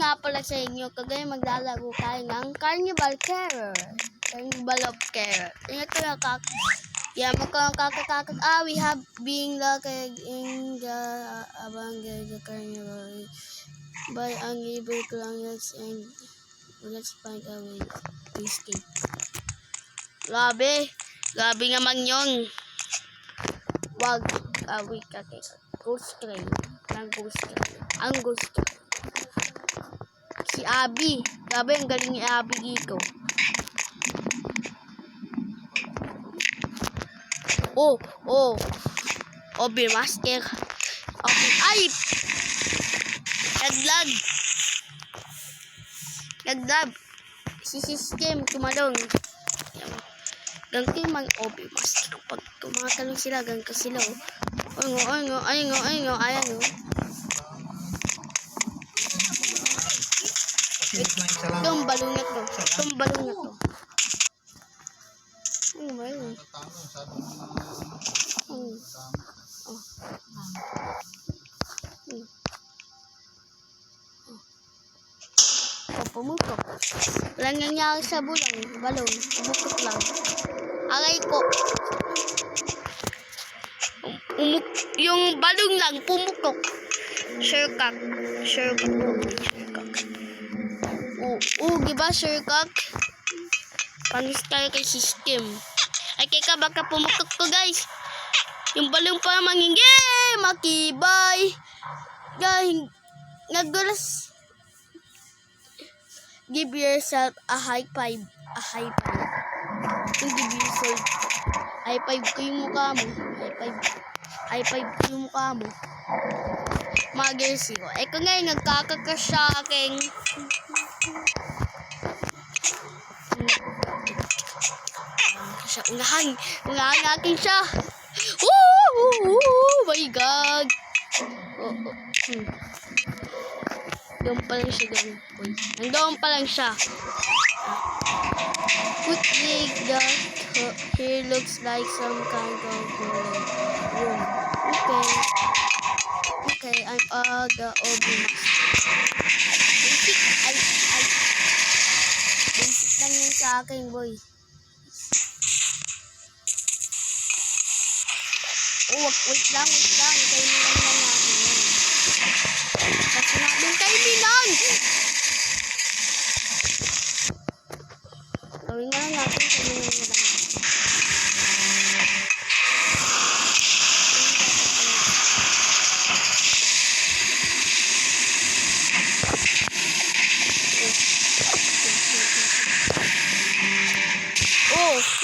nga pala sa inyo, kagaya maglalaro tayo ng Carnival Terror. Carnival of Terror. Ito yung we have been located in the abandoned carnival by angry colonials and let's find a way to escape. Grabe naman yun. Wag, wait, okay. Ghost train. Ang ghost train. Si Abby. Grabe, ang galing ni Abby dito. Obi Master. Okay. Ay! Naglag. Si system, tumalong. Ganti man Obi Master. Pag tumatalong sila, ganti sila. Ayan o. Itong balong na to. Mayroon. Pumutok. Walang nangyari sa balon. Pumutok lang. Aray ko. Yung balon lang, pumutok. Shercock. Diba Shercock? Pang-style kay system. Ay, kaya baka pumutok ko, guys. Yung balong pa mangingge, makibay. Guys, nagulas. Give yourself a high five. Give yourself. High five ko yung mukha mo. High five ko yung mukha mo. Mag-girls ko. Kung ngayon, nagkakakas sa aking unahan natin siya. Oh my God. Doon pa lang siya. Nandoon pa lang siya. Quickly, here looks like some kind of room. Okay, I'm the Obi Master. Basic lang yun sa akin, boy. Wait lang. Kailangan lang natin yan. Kasi natin kaibigan! Gawin nga lang natin.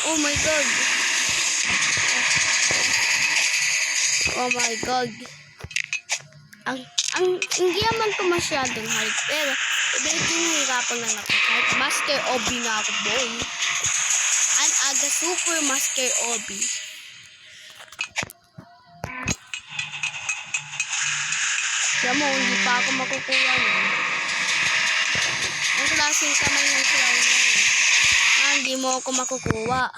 Oh my God! Oh my God. Hindi naman ito masyadong hard. Pero, medyo nahirapan lang ako. Kahit Master Obi na ako, boy. Ang aga Super Master Obi. Kaya mo, hindi pa ako makukuha niya. Ang klaseng kamay ng clown na yun. Hindi mo ako makukuha.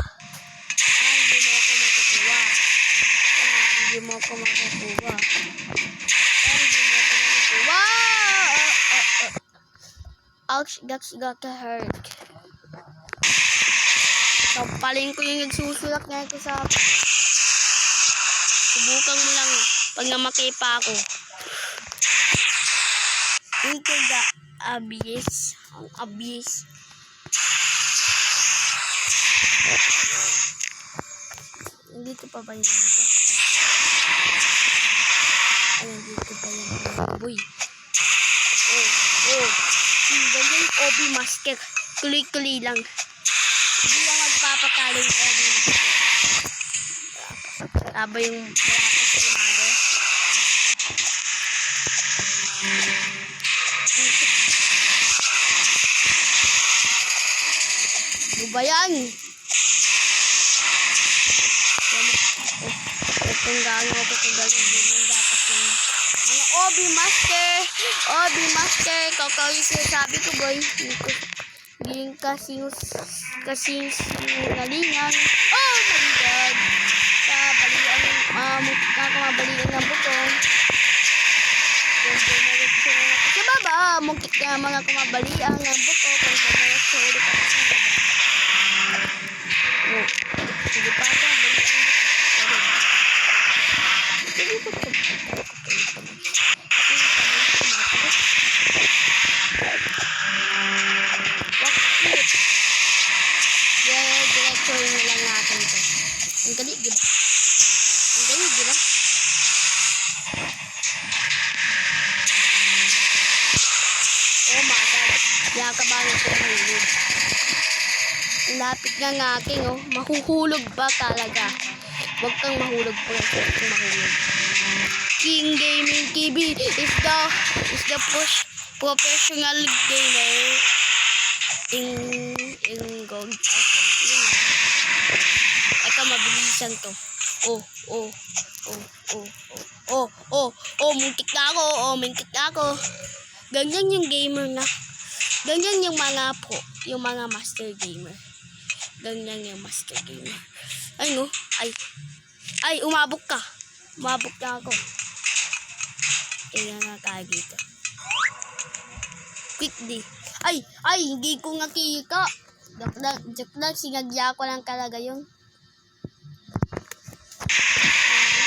Ouch, that's got to hurt. Paling ko yung nagsusulak na ito sa akin. Subukan mo lang pag namatay pa ako. Into the abyss. Ang abyss. Dito pa ba yun? Ayan, dito pa yun. Boy. Ganyan yung Obi Master. Kuloy-kuloy lang. Hindi lang magpapatalo yung Obi Master. Taba yung palakas ni Mother. Ano ba yan? Kung gaano ako kagaling din yung dapat yung mga Obi Master, kakawin sabi ko, boy. Hindi kasing singalingan. Oh my God! Nakakabalian ng butong. Sa baba. mungkit na mga kumabalian ng buko kung gano'n sa ulit ako sa baba. Oh, sige pa ako, balian buko. Sige pa ako. Diretso na lang natin ito. Ang gali, di ba? Ang gali, di ba? Oh my God. Yakabangan ko mahulog. Ang lapit nga ng aking, oh. Mahuhulog ba talaga? Huwag kang mahulog pa. Huwag kang mahulog. King Gaming TV is the professional gamer in gold. Okay, yun na. Eka, mabilisan to. Muntik na ako. Ganyan yung gamer na. Ganyan yung mga pro, yung mga master gamer. Ganyan yung master gamer. Ay no, ay umabok ka. Umabok na ako. Kaya nga tayo dito. Quickly. Ay, hindi ko nga kika. Joke lang, sinadya ko lang talaga yun.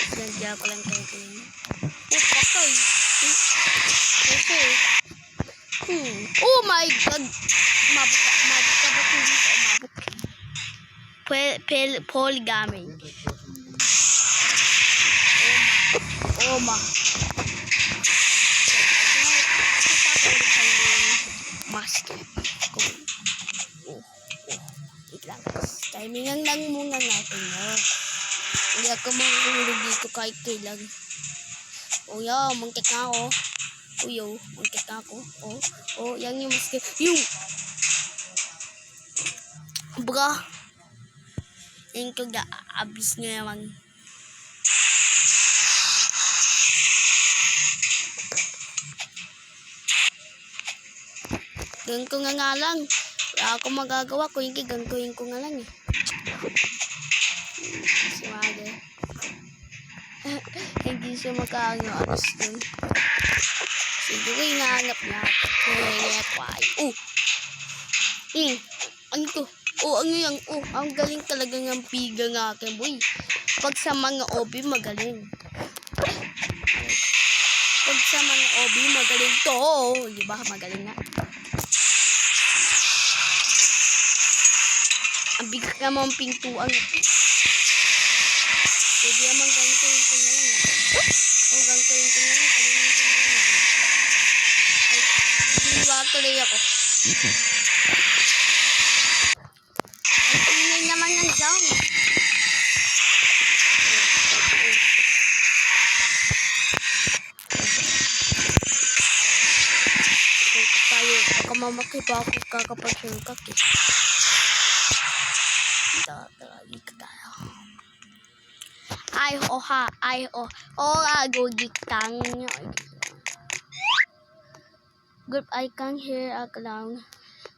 Sinadya ko lang talaga yun. Patay. Okay. Oh my God. Umabot ka. Ba't hindi ka umabot? Polygamy. Oh ma. Mask. Wait lang. Timingan lang muna natin. Hindi ako mahulog dito kahit kailan. Muntik na ako. Muntik na ako. Yan yung mask. Yung! Bra. Yan ko abis nga naman. Ganyan ko nga lang. Wala ako magagawa. Ganyan ko nga lang eh. Sumage. Hindi siya makaangas dun. Siguro hinahanap niya. Ano to? Ano yan? Ang galing talaga ng piga ng akin, boy. Pag sa mga OB, magaling. Pag sa mga OB, magaling to. Diba? Magaling nga. Ang bigat naman pintuan. Pwede naman ganito yung na lang. Ganito yung na lang. Kalimutan na lang. Ay, hiniwa tuloy ako. Ang ingay naman ng sound. Tayo, baka mamakipa ako kakapag-shulkak eh. Dito tayo. Gugitang. Group icon here, a clown.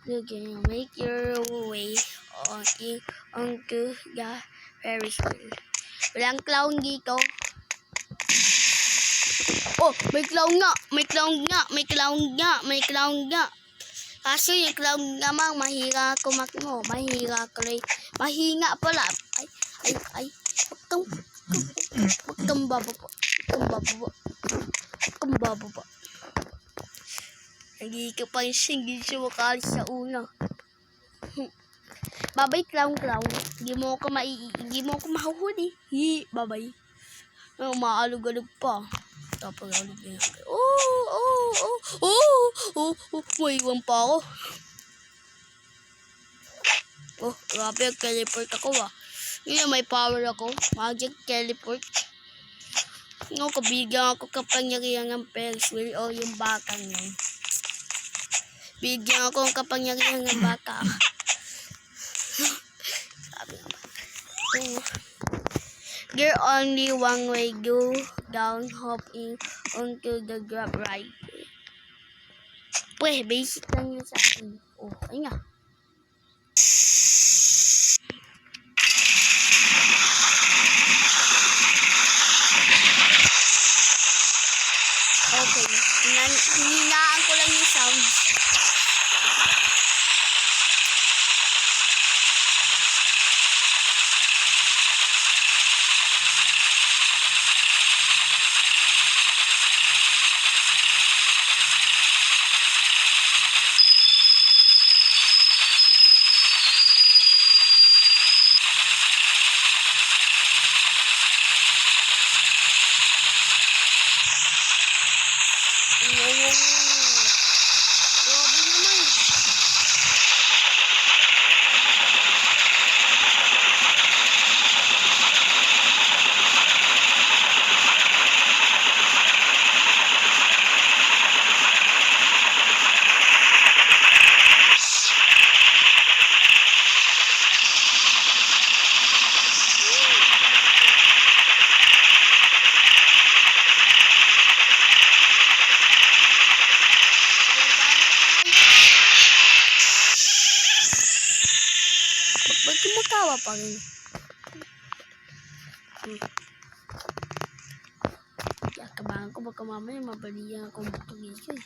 You can make your way onto the Ferris wheel. Walang clown dito. May clown nga. Kaso yung clown namang mahira kumakmo. Mahinga pala. Ay. Huwag kang bababa. Hindi ka pa hindi siya makalis sa una. Babay clown. Hindi mo ako mahuhuli. Babay. Maalog-alog pa. Tapos alog na. May iwan pa ako. Grabe, teleport ako Ngayon, may power ako. Magic teleport. Kabigyan ako kapangyarihan ng Ferris wheel o yung bakang yun. Bigyan ako ng kapangyarihan ng baka. Sabi nga ba. There only one way. Go down, hopping onto the grab ride. Basic lang yun sa akin. Ayun nga. Okay. Hininaan ko lang yung Kumakawa pa rin. Kabahan ko baka mamaya mabalihan akong butugis eh.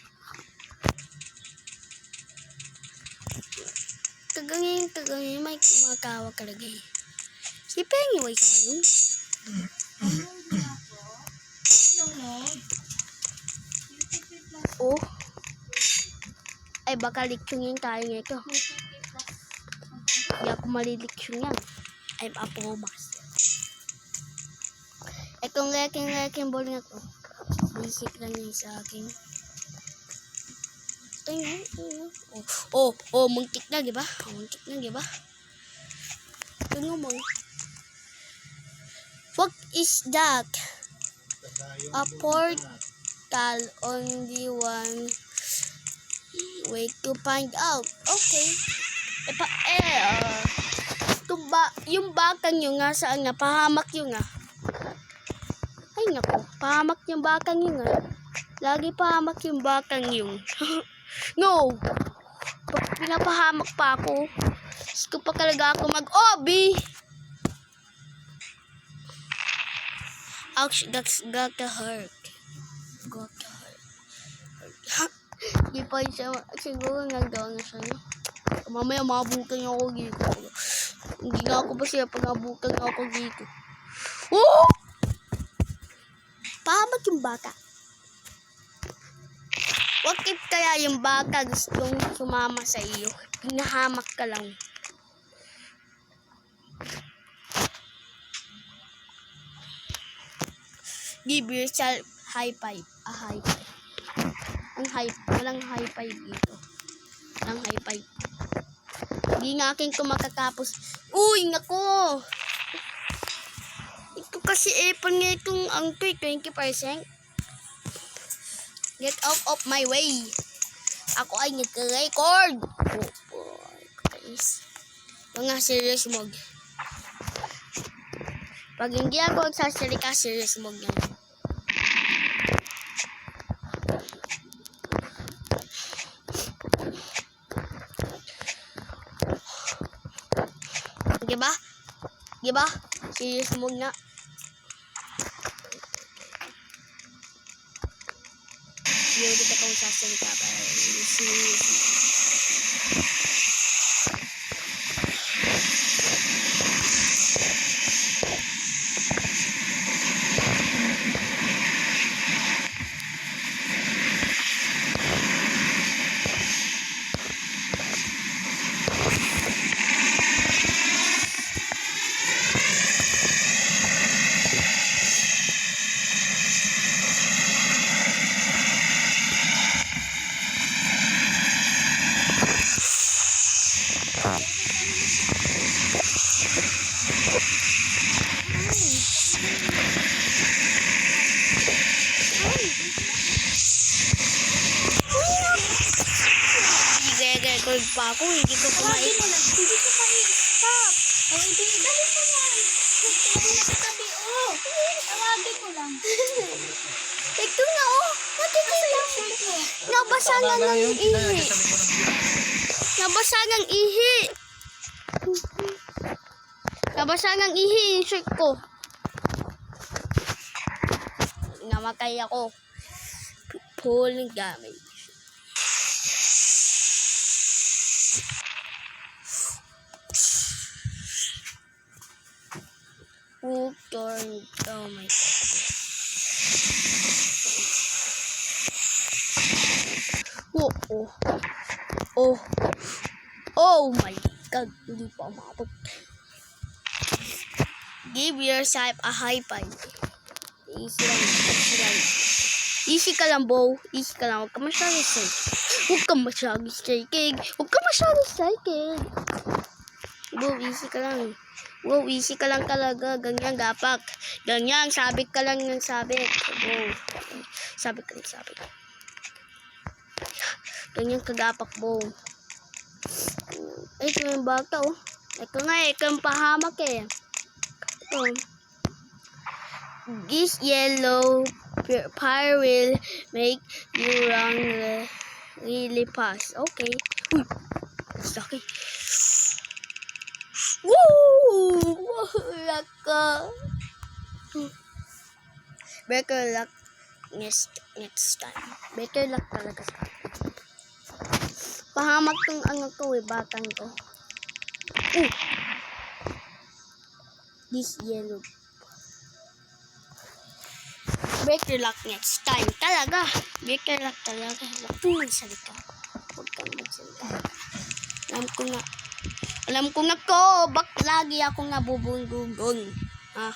Tagangin, may kumakawa talaga eh. Si Pennywise pa rin. Oh. Ay baka liksyonin tayo nito. Hindi ako maliliksyon yan. I'm a promas. Itong reking ball nga to. Basic lang yun sa akin. Ito yun. Muntik na, diba? Muntik na, diba? Ito nga mo. What is that? A portal, only one way to find out. Okay. Yung bakang yun nga, saan nga? Pahamak yun nga. Ay naku, pahamak yung bakang yun nga. Lagi pahamak yung bakang yun. No! Pinapahamak pa ako. Gusto pa talaga ako mag-obi. Ouch, that's gotta hurt. Hindi pa siya, siguro nagdawa na siya. No? Mamaya mabukan niya ako dito. Hindi na ako ba siya pag nabukan ako dito. Oh! Pahamak yung baka. What if kaya yung baka gustong sumama sa iyo? Pinahamak ka lang. Give yourself high five. A high five. Walang high five dito. Walang high five. Hindi nga akin ko makatapos. Uy, nako! Ito kasi epon nga itong ang 20%. Get out of my way. Ako ay nag-record. Guys. Mga serious mode. Pag hindi ako magsasalita, serious mode yan. Diba? Serious mode na. Hindi dito ako magsasalita para serious. Nag-record pa ako, hindi ko kumain. Hindi ko ma-stop. O, hindi, dali mo yan. Dali sa tabi, oh. Tawagin ko lang. Ito na, oh. Nabasa nga ng ihi. Nabasa ng ihi. Nabasa ng ihi yung shirt ko. Namatay ako. Full damage. Who turned? Oh my God. Oh my God. Hindi pa umabot. Give yourself a high five. Easy lang. Easy ka lang, Bo. Easy ka lang. Huwag ka masyadong striking. Bo, easy ka lang. Wow, easy ka lang talaga. Ganyan, gapak. Ganyan, sabit ka lang ng sabit. Wow. Sabit ka lang, sabit. Ganyan kagapak, Bo. Ay, ito yung bata, oh. Ito nga, ito yung pahamak, eh. Ito. This yellow fire will make you run really fast. Okay. Uy, laki. Woo! Luck ka. Better luck next time. Better luck talaga sa akin. Pahamak tong ano ko batang ko. This yellow. Better luck next time. Talaga. Better luck talaga. Huwag kang magsalita. Huwag kang magsalita. Alam ko na ko. Bak lagi ako nabubunggugon. Ha?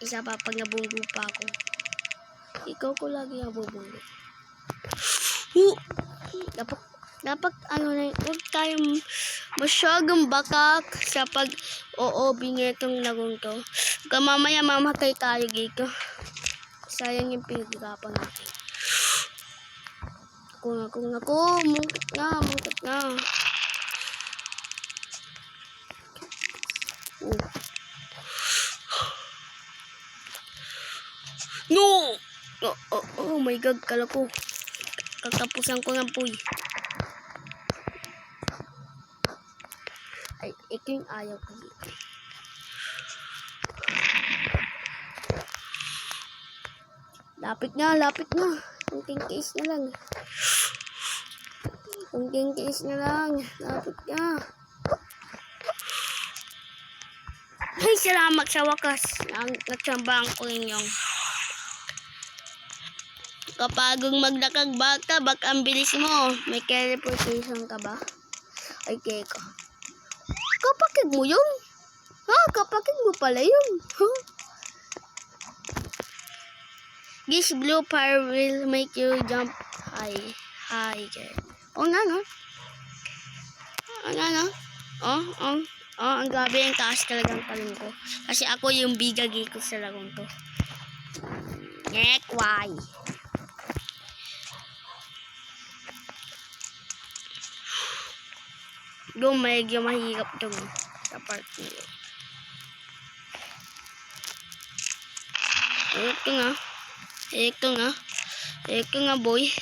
Isa pa pag nabunggo pa ako. Ikaw ko lagi nabubunggo. Dapat ano na, huwag tayong masyadong bakak sa pag-oobing itong lagong to. Kaya mamaya mamatay tayo dito. Sayang yung pinaghirapan natin. Ako, mungkit na. No! Oh my God, kala ko. Katapusan ko ng puy. Ay, ito yung ayaw ko dito. Lapit na. Kunting case na lang. Lapit na. Ay, salamat sa wakas. Natsambahan ko rin yung kapag maglakag baka ang bilis mo. May teleportation ka ba? Ay, keko. Kapakig mo yun? Ha? Kapakig mo pala yun? Huh? This blue fire will make you jump high. Oh, no. Ang grabe yung taas talagang talong ko. Kasi ako yung bigagi ko sa lagong to. Why? Doon medyo mahirap doon sa part nyo. Ito nga boy.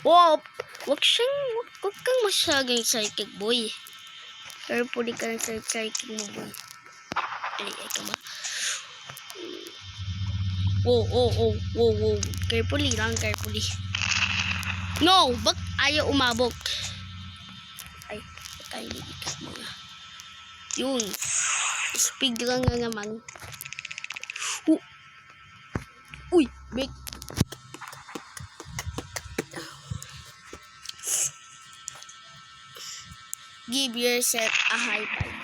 Wow! Huwag kang masyadong psychic boy. Carefully ka lang sa psychic mo boy. Ay, ito ba? Wow. Carefully. No! Bak ayaw umabok. Ay, tayo dito muna. Yun. Speed lang nga naman. Uy, break. Give yourself a high five.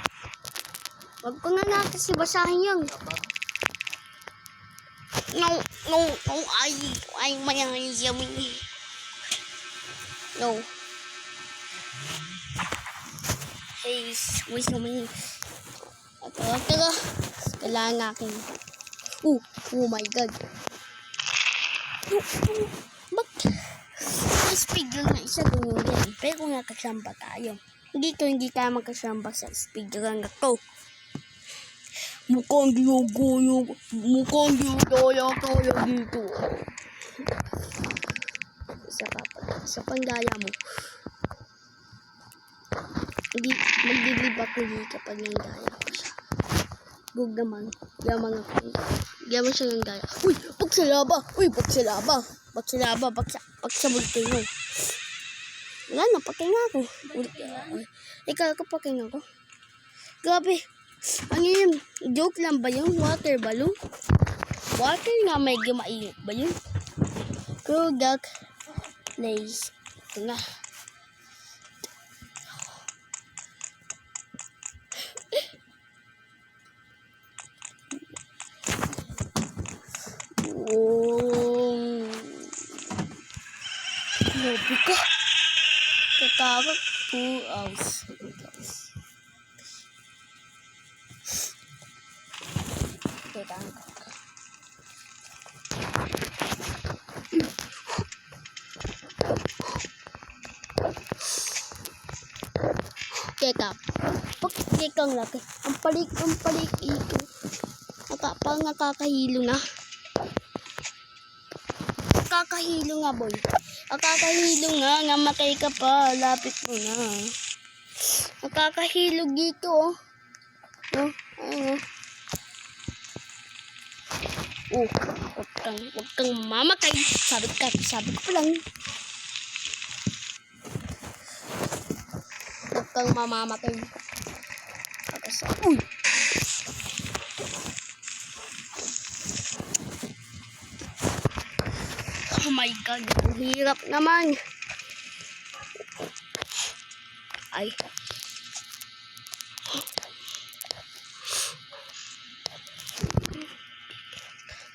Wag ko na natin si basahin yan. No, ay mayayami. No. Hey, wait naman. Tara. Kailangan natin. Oh my God. Ba't? Speed lang na isa ganyan yan. Pero kung nakasamba tayo. Hindi tayo magkasamba sa speed lang na to. Mukhang ginagaya tayo dito. Isa pang gaya mo. Magdilib ako dito kapag nanggaya ko siya. Gug naman. Yaman ako. Yaman siya nanggaya. Uy! Pagsalaba! Pagsabultoy mo. Wala na, pakinga ako. Ikaw ako pakinga ko. Grabe. Ano yun? Joke lang ba yun? Water balloon? Water nga may gumaiit ba yun? Kudak place. Ito nga. Grabe ka. Katakot. 2 hours. Teka. Pagkikang laki. Ang palik ito. Parang nakakahilo na. Nakakahilo nga, boy. Nakakahilo nga. Ngamatay ka pa. Lapit mo na. Nakakahilo dito, oh. No? Ayun, oh. Huwag kang mamatay. Sabi ko pa lang. Huwag kang mamamatay. Uy! Oh my God, ang hirap naman. Ay.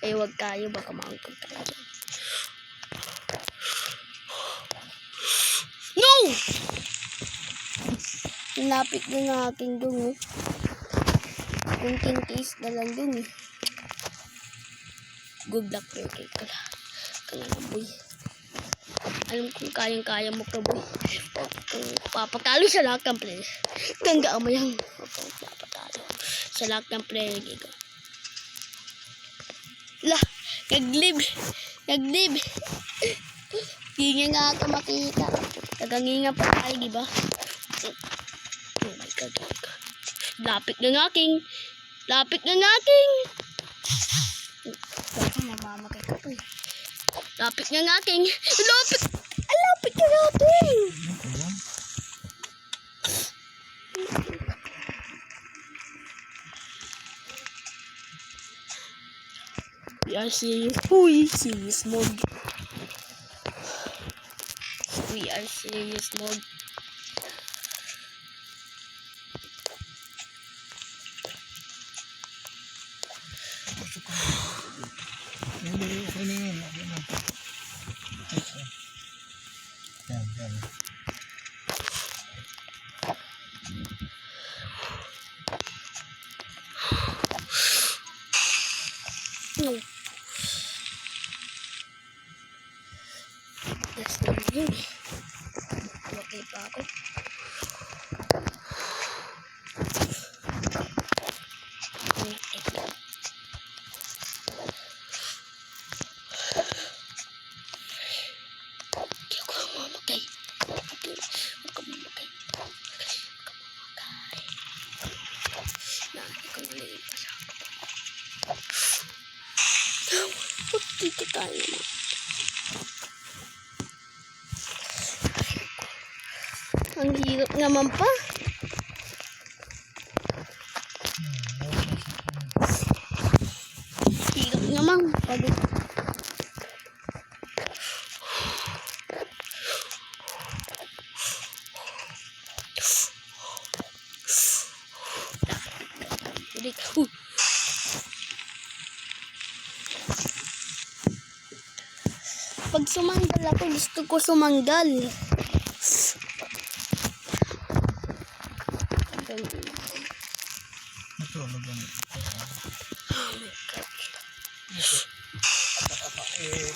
Ay, wag tayo, baka maangkot tayo. No! Lapit na ng aking dun, eh. Kunting case na lang dun, eh. Good luck, okay ka na, boy. Alam kong kayang-kaya mo ka, boy. Papatalo sa lahat ng player. Tandaan mo yan. Papatalo sa lahat ng player. Lah, nag-live. Hindi nga ako makita. Naganginga pa tayo, diba? Oh my God. Lapit ng aking. Baka namamakay ka po, eh. Lapit ng aking. Lapit ng aking. We are serious. Uy, serious mode. We are serious mode. No. That's not yun. Okay pa ako. Hindi ako mamatay. Huwag ka mamatay. Nahali ko nalipas ako. Huwag dito tayo naman. Ang hirap naman pa. Hirap naman. Pagod. Pag sumanggal ako, gusto ko sumanggal. Natulog yan. Oh my God.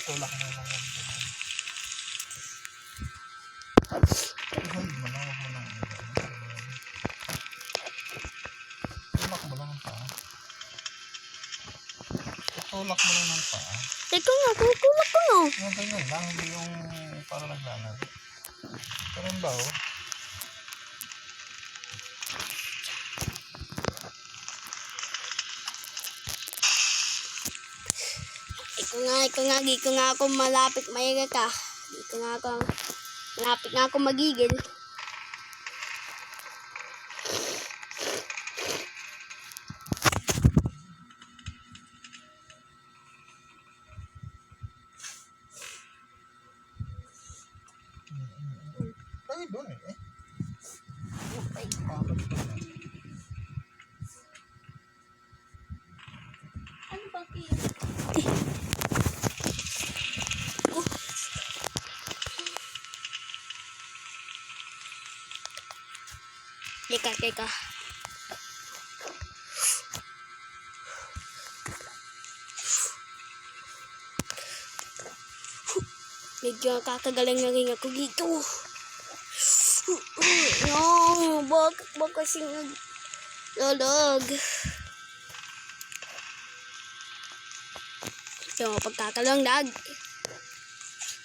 Tulak mo lang yan. Hold mo lang, huwag mo lang. Tulak mo lang ang paa. Tulak mo lang ang paa. Ikaw nga, tutulak ko no. Yung ganyan lang, hindi yung para naglalaro. Karoon ba oh? Di ko nga ako malapit mayaga ka. Malapit nga ako magigil. Ay, doon eh. Ano ba, Kim? Teka. Medyo kakagaling na rin ako dito. No, bakit ba kasi naglalag? So, pagkakalang lag.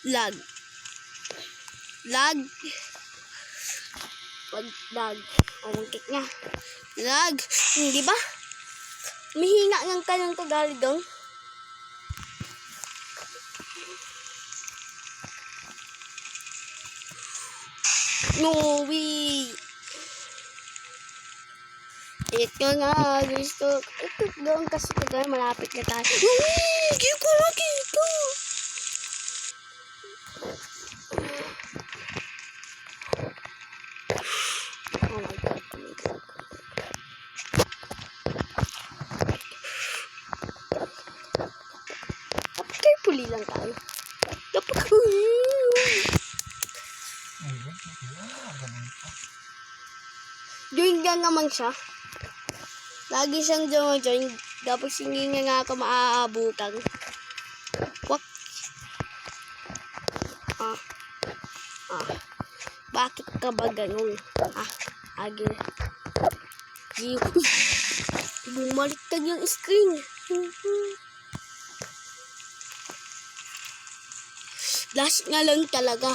Lag. Lag. Pag lag. O, muntik na. Lag. Hindi ba? Mahina ng kanang Tagalog dong. No way. Ito nga, gusto. Ito doon kasi ito malapit na tayo. Hindi ko nakita. Oh my God. Oh my God. Dapat carefully lang tayo. Dapat Ganun pa. join ka naman siya. Lagi siyang join. Tapos hindi niya nga ako maaabutan. Wak. Bakit ka ba ganun? Agil. Bumaliktad yung screen. Last nga lang talaga.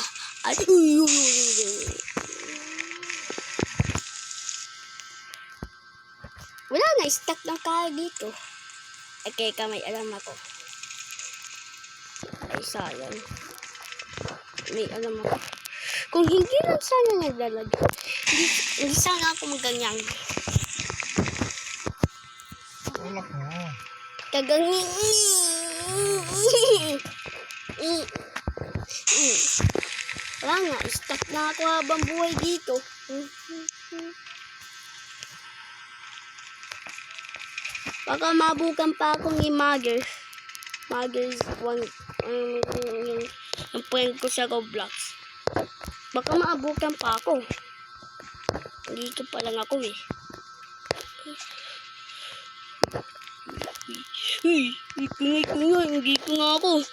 Wala nga, stuck ng kaya dito. Okay, may alam ako. Ay, sayang. May alam ako. Kung hindi lang sana naglalagay, hindi sana ako maganyan. Ulak mo. Kaganyan. Wala nga, stuck na ako habang buhay dito. Baka mabukan pa ako ni Mother. Mother's one, yung friend ko sa Roblox. Baka maabukan pa ako. Dito pa lang ako eh. Hindi ko nga ako.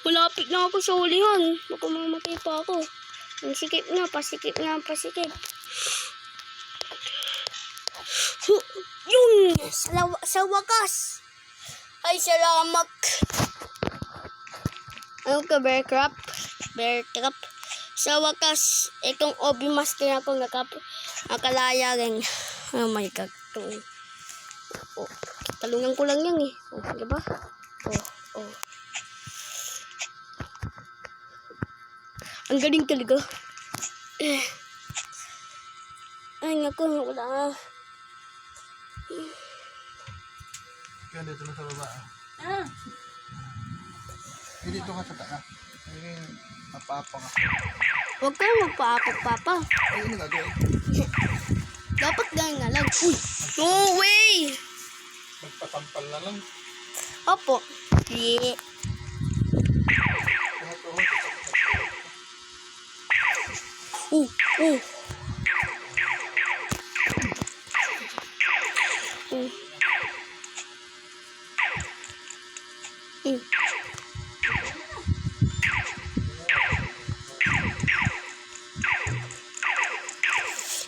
Malapit na ako sa ulihan. Baka mamatay pa ako. Pasikip na. Yun! Sa wakas! Ay, salamat! Ano ka, Bear Trap? Sa wakas, itong Obi Master ako nakalaya rin. Oh my God. Oh, talungan ko lang yan eh. Oh, diba? Oh. Ang galing talaga. Ay, naku, wala. Kaya dito na sa baba. Dito ka sa taas. Napapa ka. Huwag kang magpaapag, Papa. Ay, ano gagawin? Dapat ganyan nga lang. Uy! No way! Magpatampal na lang. Opo. Yeah. Oh.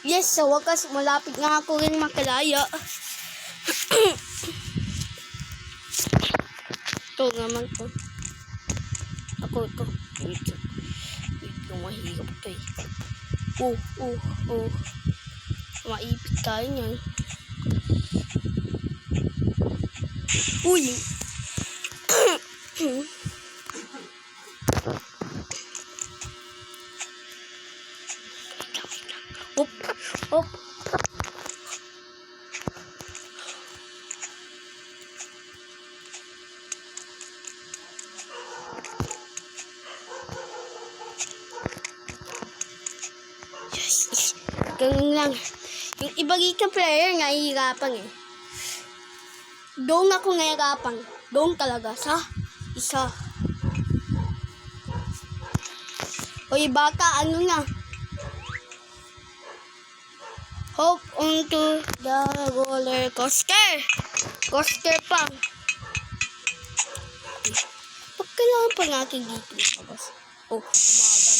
Yes, sa wakas, malapit nga ako rin makalaya. Ito naman ko. Ako ito. Wait lang, mahirap ito eh. Maipit tayo niyan. Uy! Op. Yes. Ganun lang. Yung ibang ikang player nga ihirapan eh. Doon ako nahirapan. Doon talaga sa isa. Oy baka, ano na? Hop onto the roller coaster. Coaster pa. Pag kailangan pa natin dito. Oh, umagan.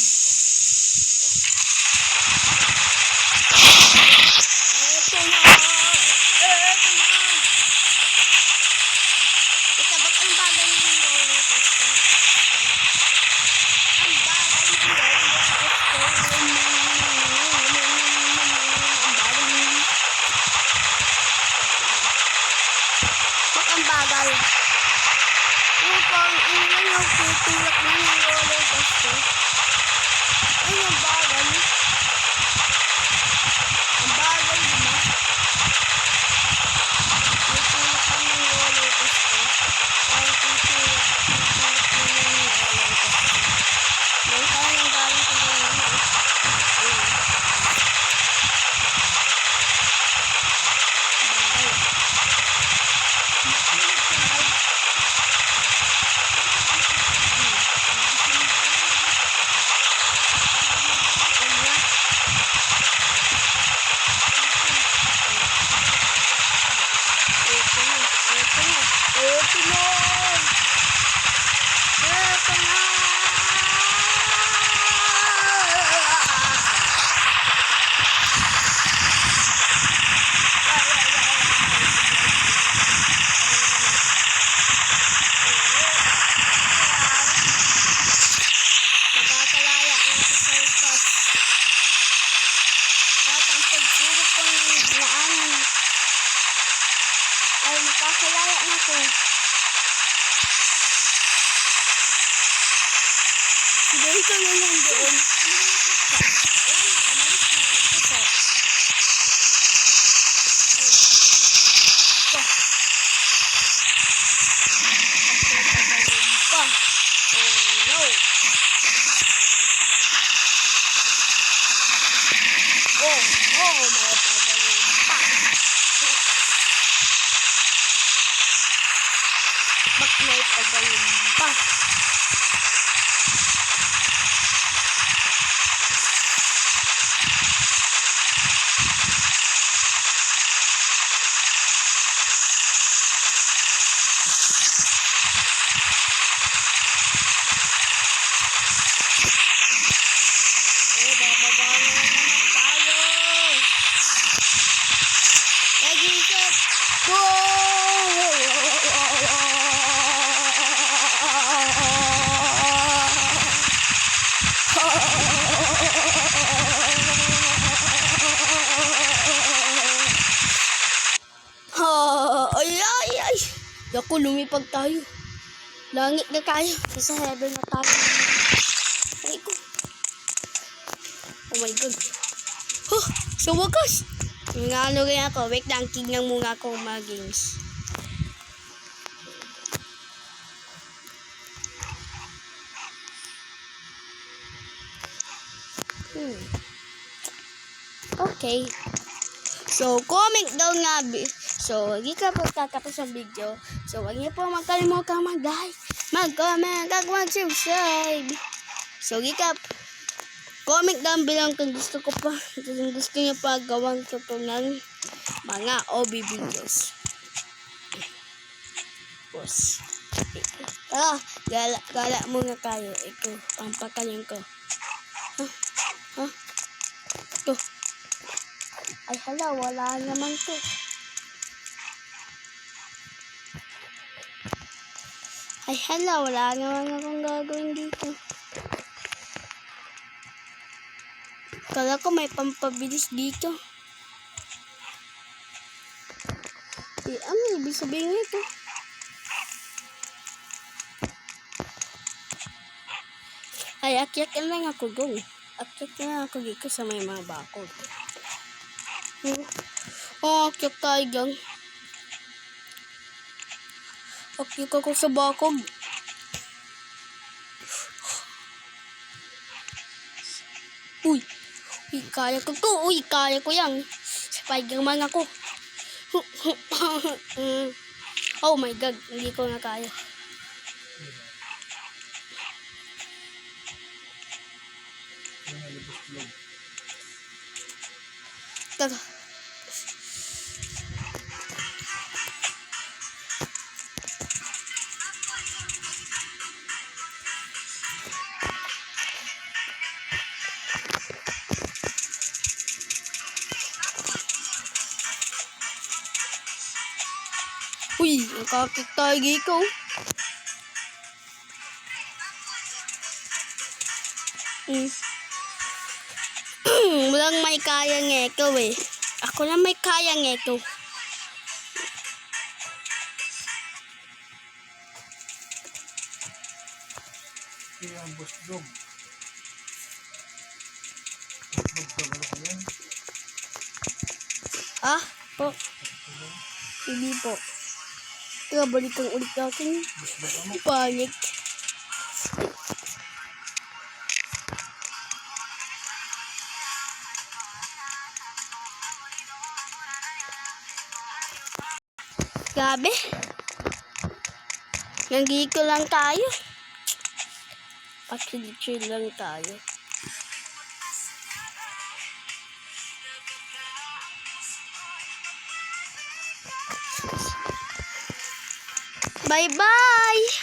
Eto na. Ito, ba't ang bagal yung roller coaster? ang bagal. Yung pang ano yung tutulak na yung roller coaster. Ay, ang bagal. Ang bagal, di ba? Tutulak na yung roller coaster. Ay, tutulak na yung roller coaster. Yung kayang galing sa ganyan, Ayun. Nakakalaya ang sa upas. At ang pagsubok ko ng dinaanan ay nakakalaya na ko. Siguro ito na lang doon. May pagayon pa. Bababa na naman tayo. Ready, set, go! Ay. Naku, lumipag tayo. Langit na tayo. Sa heaven na tayo. Ay ko. Oh my God. Huh, sa wakas. Ano rin ako. Wait lang, tignan muna ako mag-games. Okay. So, comment down nga. So, hindi ka po tatapos ang video. So, huwag niyo po magkalimutan mag-like, mag-comment, at mag-subscribe. So, hindi ka comment down below kung gusto ko pa. Kung gusto niyo pa gawang tutunan mga OB videos. Boss. Gala muna tayo. Ito, pampakaling ko. Ito. Ay, hala, wala naman to. Ay, hala, wala naman akong gagawin dito. Kala ko may pampabilis dito. Ano ibig sabihin nito? Ay, akyat na lang ako, go. Akyat na lang ako dito sa may mga bakod. Akyat tayo gang. Akyat ako sa bakod. Uy, kaya ko to. Uy, kaya ko yan. Spider-Man ako. Oh my God, hindi ko na kaya. Tara. Uy, nakakit tayo giko. Walang may kaya ngeko eh. Ako lang may kaya ngeko. Kaya ang busdog. Busdog ka ba yan? Ah, po. Hindi po. Teka, balikan ulit natin. Busdog ano? Panik. Grabe. Nandito lang tayo. Chill lang tayo. Bye-bye!